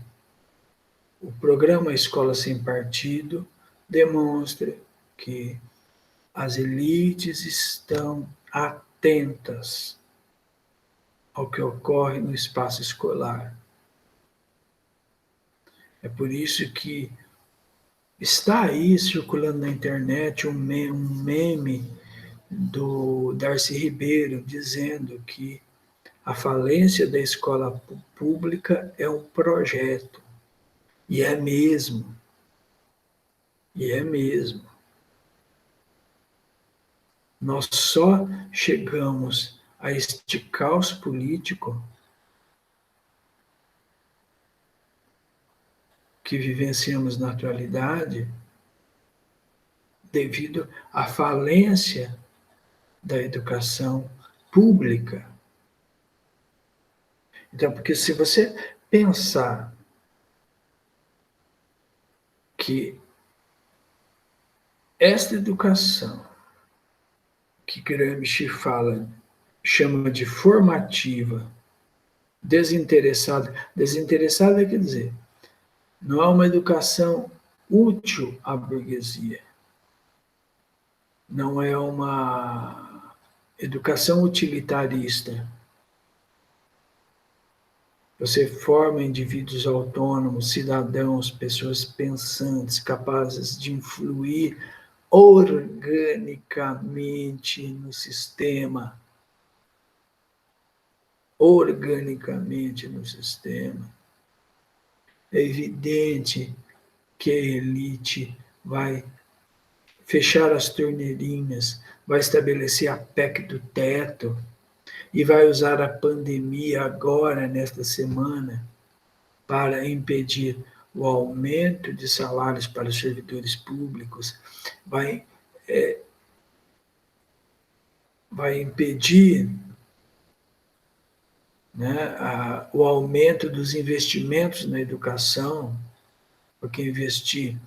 [SPEAKER 1] o programa Escola Sem Partido demonstra que as elites estão atentas ao que ocorre no espaço escolar. É por isso que está aí circulando na internet um meme do Darcy Ribeiro dizendo que a falência da escola pública é um projeto. E é mesmo. E é mesmo. Nós só chegamos a este caos político que vivenciamos na atualidade devido à falência da educação pública. Então, porque se você pensar que esta educação que Gramsci chama de formativa, desinteressada quer dizer, não é uma educação útil à burguesia, não é uma educação utilitarista. Você forma indivíduos autônomos, cidadãos, pessoas pensantes, capazes de influir organicamente no sistema. Organicamente no sistema. É evidente que a elite vai fechar as torneirinhas, vai estabelecer a PEC do teto e vai usar a pandemia agora, nesta semana, para impedir o aumento de salários para os servidores públicos, vai impedir, né, o aumento dos investimentos na educação, porque investir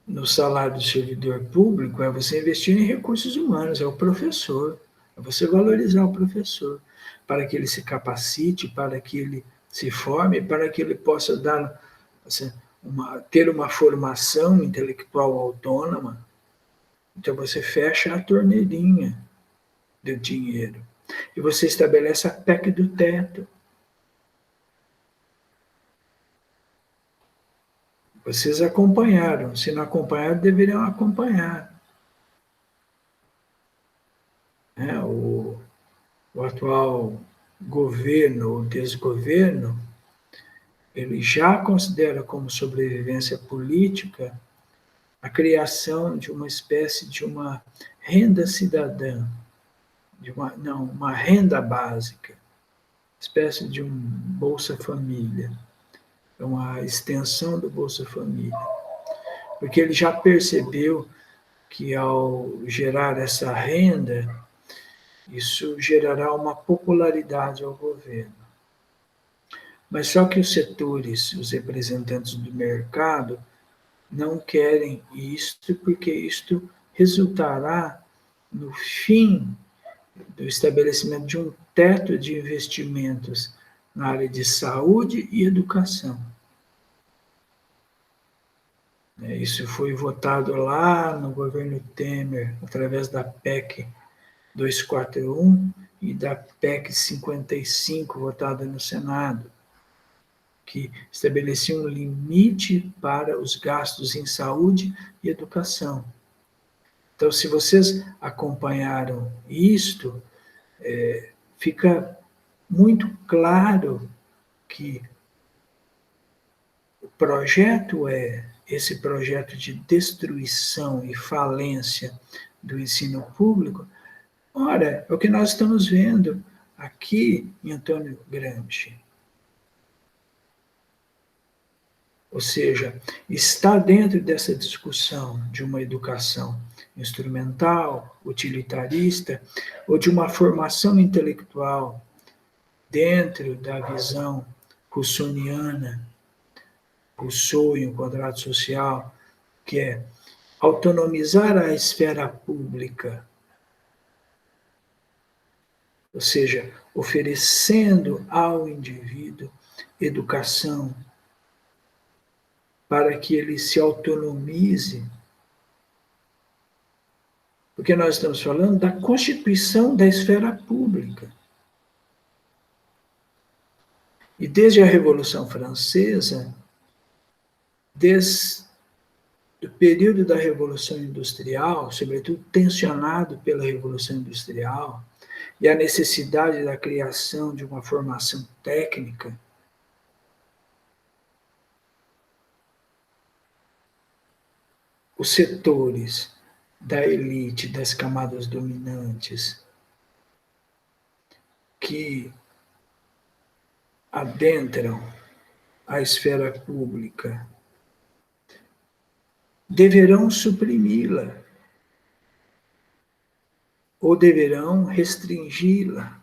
[SPEAKER 1] no salário do servidor público é você investir em recursos humanos, é o professor, é você valorizar o professor, para que ele se capacite, para que ele se forme, para que ele possa dar, assim, ter uma formação intelectual autônoma. Então você fecha a torneirinha do dinheiro e você estabelece a PEC do teto. Vocês acompanharam, se não acompanharam, deveriam acompanhar. O atual governo ou desgoverno, ele já considera como sobrevivência política a criação de uma espécie de uma renda cidadã, uma renda básica, espécie de um Bolsa Família, é uma extensão do Bolsa Família, porque ele já percebeu que ao gerar essa renda, isso gerará uma popularidade ao governo. Mas só que os setores, os representantes do mercado, não querem isto, porque isto resultará no fim do estabelecimento de um teto de investimentos na área de saúde e educação. Isso foi votado lá no governo Temer, através da PEC 241 e da PEC 55, votada no Senado, que estabelecia um limite para os gastos em saúde e educação. Então, se vocês acompanharam isto, fica muito claro que o projeto esse projeto de destruição e falência do ensino público. Ora, é o que nós estamos vendo aqui em Antônio Gramsci. Ou seja, está dentro dessa discussão de uma educação instrumental, utilitarista, ou de uma formação intelectual dentro da visão russoniana, Rousseau em um quadrado social, que é autonomizar a esfera pública, ou seja, oferecendo ao indivíduo educação para que ele se autonomize. Porque nós estamos falando da constituição da esfera pública. E desde a Revolução Francesa, desde o período da Revolução Industrial, sobretudo tensionado pela Revolução Industrial, e a necessidade da criação de uma formação técnica, os setores da elite, das camadas dominantes, que adentram a esfera pública, deverão suprimi-la ou deverão restringi-la.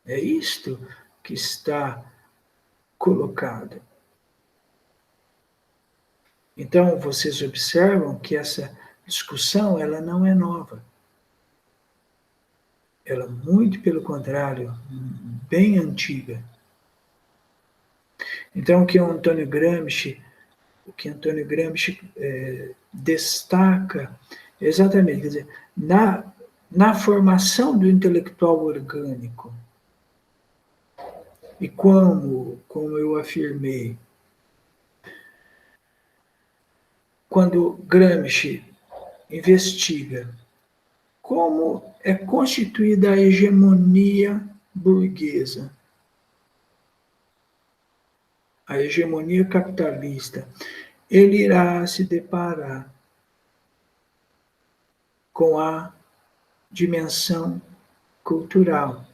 [SPEAKER 1] É isto que está colocado. Então, vocês observam que essa discussão ela não é nova. Ela, muito pelo contrário, bem antiga. Então, o que Antônio Gramsci destaca exatamente, quer dizer, na formação do intelectual orgânico. E como eu afirmei, quando Gramsci investiga como é constituída a hegemonia burguesa, a hegemonia capitalista, ele irá se deparar com a dimensão cultural.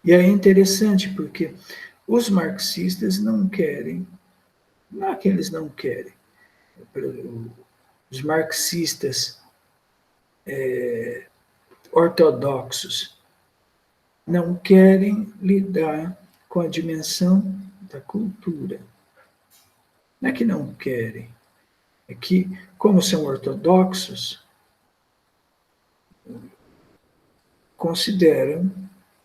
[SPEAKER 1] E é interessante porque os marxistas não querem, não é que eles não querem, os marxistas ortodoxos não querem lidar com a dimensão da cultura. Não é que não querem, é que, como são ortodoxos, consideram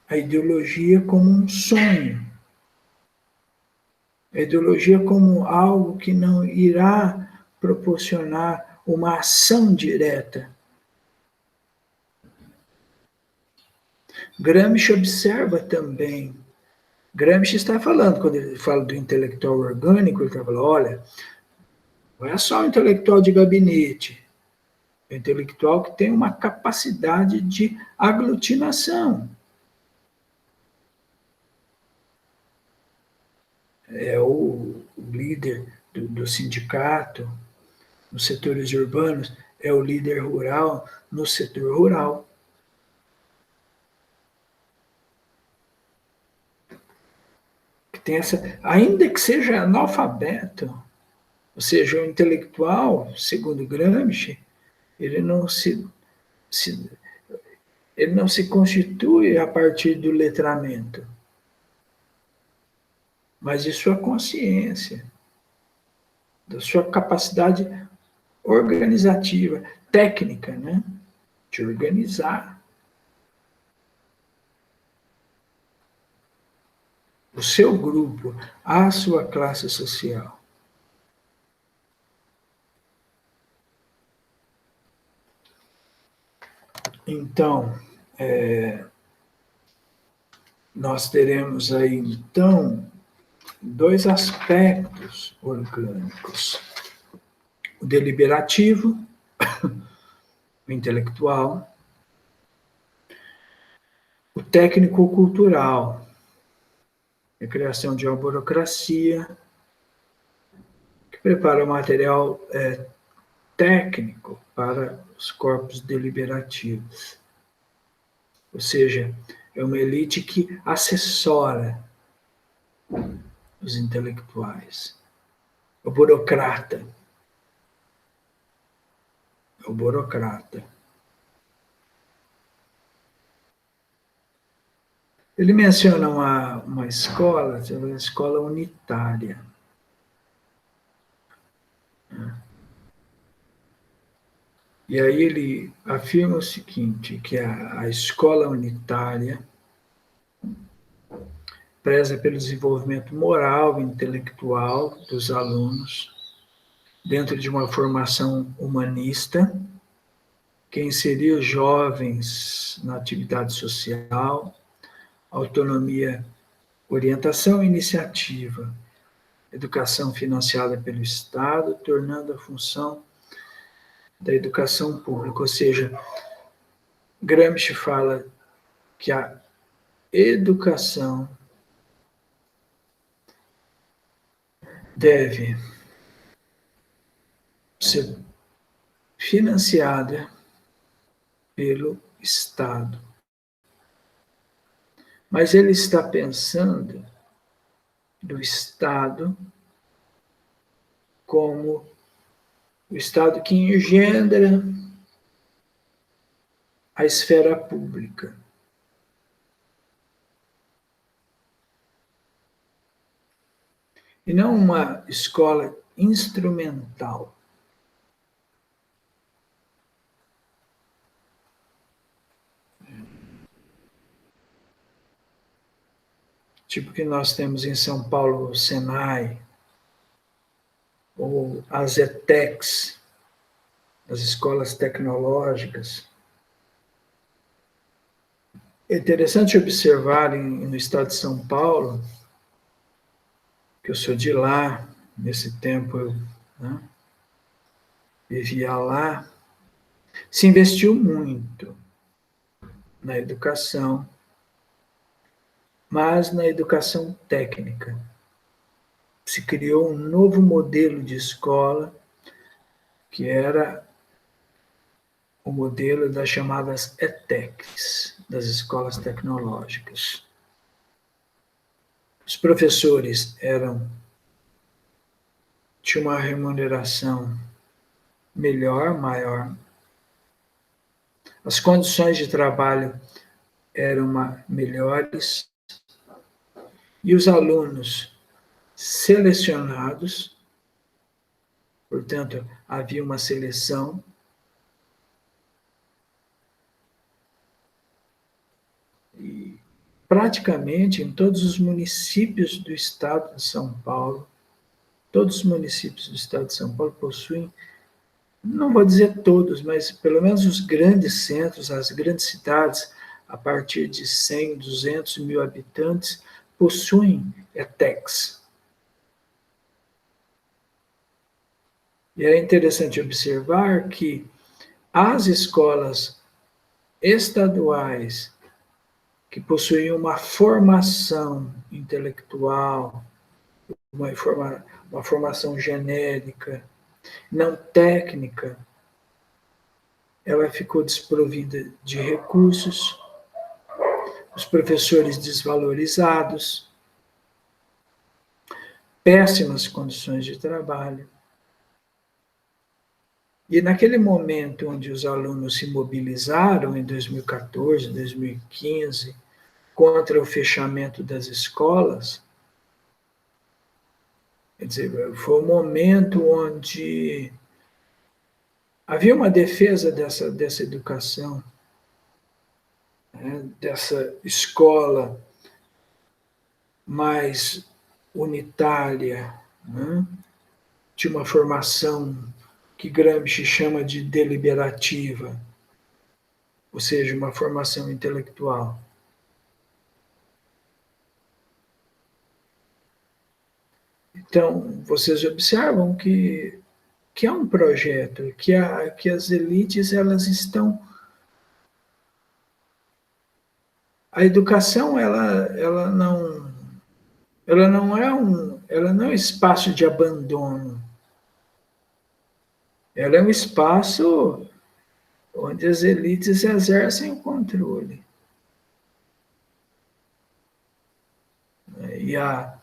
[SPEAKER 1] a ideologia como um sonho, a ideologia como algo que não irá proporcionar uma ação direta. Gramsci observa também, Gramsci está falando, quando ele fala do intelectual orgânico, ele está falando, olha, não é só o intelectual de gabinete, é o intelectual que tem uma capacidade de aglutinação. É o líder do sindicato nos setores urbanos, é o líder rural no setor rural. tem essa, ainda que seja analfabeto, ou seja, o intelectual, segundo Gramsci, ele não se ele não se constitui a partir do letramento, mas de sua consciência, da sua capacidade organizativa, técnica, né? De organizar o seu grupo, a sua classe social. Então, nós teremos aí, então, dois aspectos orgânicos: o deliberativo, o intelectual, o técnico-cultural, a criação de uma burocracia que prepara o material técnico para os corpos deliberativos. Ou seja, é uma elite que assessora os intelectuais. O burocrata. O burocrata. Ele menciona uma escola, uma escola unitária. E aí ele afirma o seguinte, que a escola unitária preza pelo desenvolvimento moral e intelectual dos alunos, dentro de uma formação humanista, que inseria os jovens na atividade social, autonomia, orientação e iniciativa, educação financiada pelo Estado, tornando a função da educação pública. Ou seja, Gramsci fala que a educação deve ser financiada pelo Estado. Mas ele está pensando do Estado como o Estado que engendra a esfera pública. E não uma escola instrumental. Tipo que nós temos em São Paulo o Senai, ou as ETECs, as escolas tecnológicas. É interessante observar no estado de São Paulo, que eu sou de lá, nesse tempo eu vivia lá, se investiu muito na educação, mas na educação técnica. Se criou um novo modelo de escola, que era o modelo das chamadas ETECs, das escolas tecnológicas. Os professores tinham uma remuneração melhor, maior. As condições de trabalho eram melhores. E os alunos selecionados, portanto, havia uma seleção. E praticamente em todos os municípios do estado de São Paulo, todos os municípios do estado de São Paulo possuem, não vou dizer todos, mas pelo menos os grandes centros, as grandes cidades, a partir de 100, 200 mil habitantes, possuem ETECs. E é interessante observar que as escolas estaduais que possuem uma formação intelectual, uma formação genérica, não técnica, ela ficou desprovida de recursos, os professores desvalorizados, péssimas condições de trabalho. E naquele momento onde os alunos se mobilizaram, em 2014, 2015, contra o fechamento das escolas, quer dizer, foi um momento onde havia uma defesa dessa educação, né, dessa escola mais unitária, né, de uma formação que Gramsci chama de deliberativa, ou seja, uma formação intelectual. Então, vocês observam que é um projeto, que as elites elas estão... A educação ela não é um espaço de abandono. Ela é um espaço onde as elites exercem o controle. E a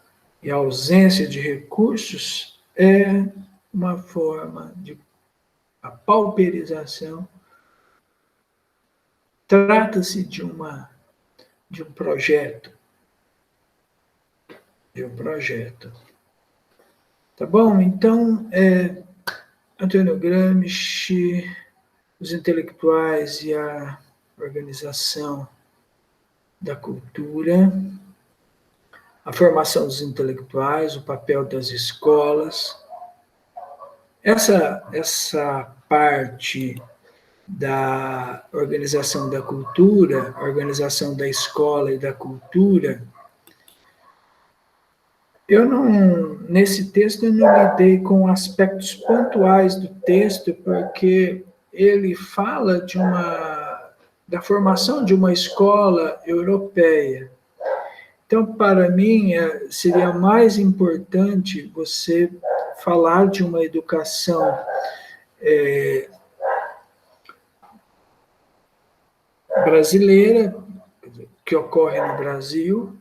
[SPEAKER 1] ausência de recursos é uma forma de a pauperização. Trata-se de um projeto. Tá bom? Então, Antônio Gramsci, os intelectuais e a organização da cultura, a formação dos intelectuais, o papel das escolas. Essa parte da organização da cultura, a organização da escola e da cultura, nesse texto eu não lidei com aspectos pontuais do texto, porque ele fala da formação de uma escola europeia. Então, para mim, seria mais importante você falar de uma educação brasileira, que ocorre no Brasil,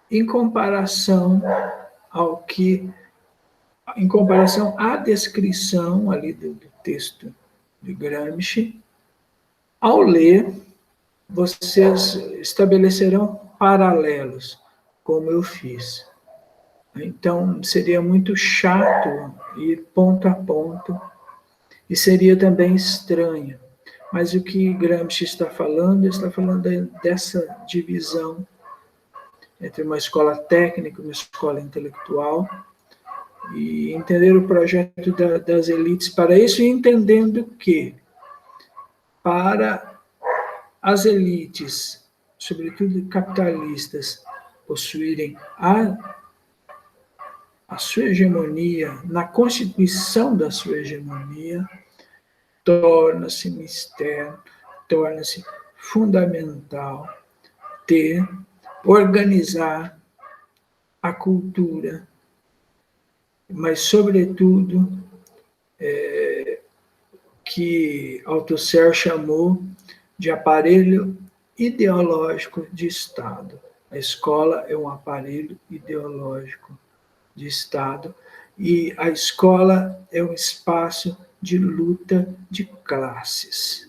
[SPEAKER 1] em comparação à descrição ali do texto de Gramsci. Ao ler, vocês estabelecerão paralelos, como eu fiz. Então, seria muito chato ir ponto a ponto, e seria também estranho. Mas o que Gramsci está falando dessa divisão entre uma escola técnica e uma escola intelectual, e entender o projeto das elites para isso, e entendendo que, para as elites, sobretudo capitalistas, possuírem a sua hegemonia, na constituição da sua hegemonia, torna-se mistério, torna-se fundamental organizar a cultura, mas, sobretudo, que Althusser chamou de aparelho ideológico de Estado. A escola é um aparelho ideológico de Estado, e a escola é um espaço de luta de classes.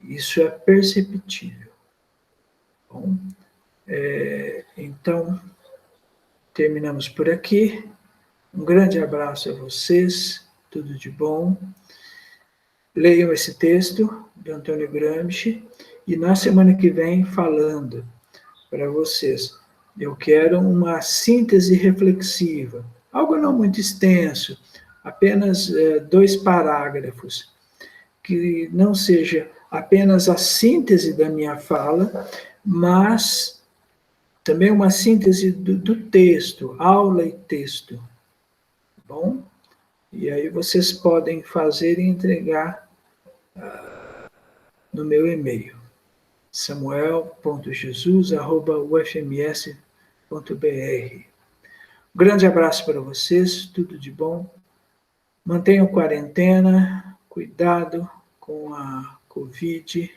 [SPEAKER 1] Isso é perceptível. Bom, então, terminamos por aqui. Um grande abraço a vocês, tudo de bom. Leiam esse texto de Antônio Gramsci, e na semana que vem, falando para vocês, eu quero uma síntese reflexiva, algo não muito extenso, apenas 2 parágrafos, que não seja apenas a síntese da minha fala, mas também uma síntese do texto, aula e texto. Tá bom? E aí vocês podem fazer e entregar no meu e-mail, samuel.jesus@ufms.br. Um grande abraço para vocês, tudo de bom. Mantenham quarentena, cuidado com a Covid.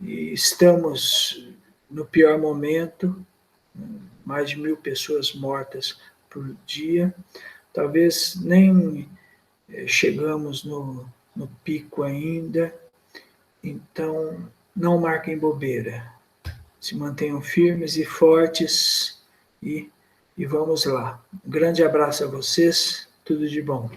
[SPEAKER 1] E estamos no pior momento, mais de 1.000 pessoas mortas por dia. Talvez nem chegamos no pico ainda. Então, não marquem bobeira. Se mantenham firmes e fortes e vamos lá. Um grande abraço a vocês. Tudo de bom.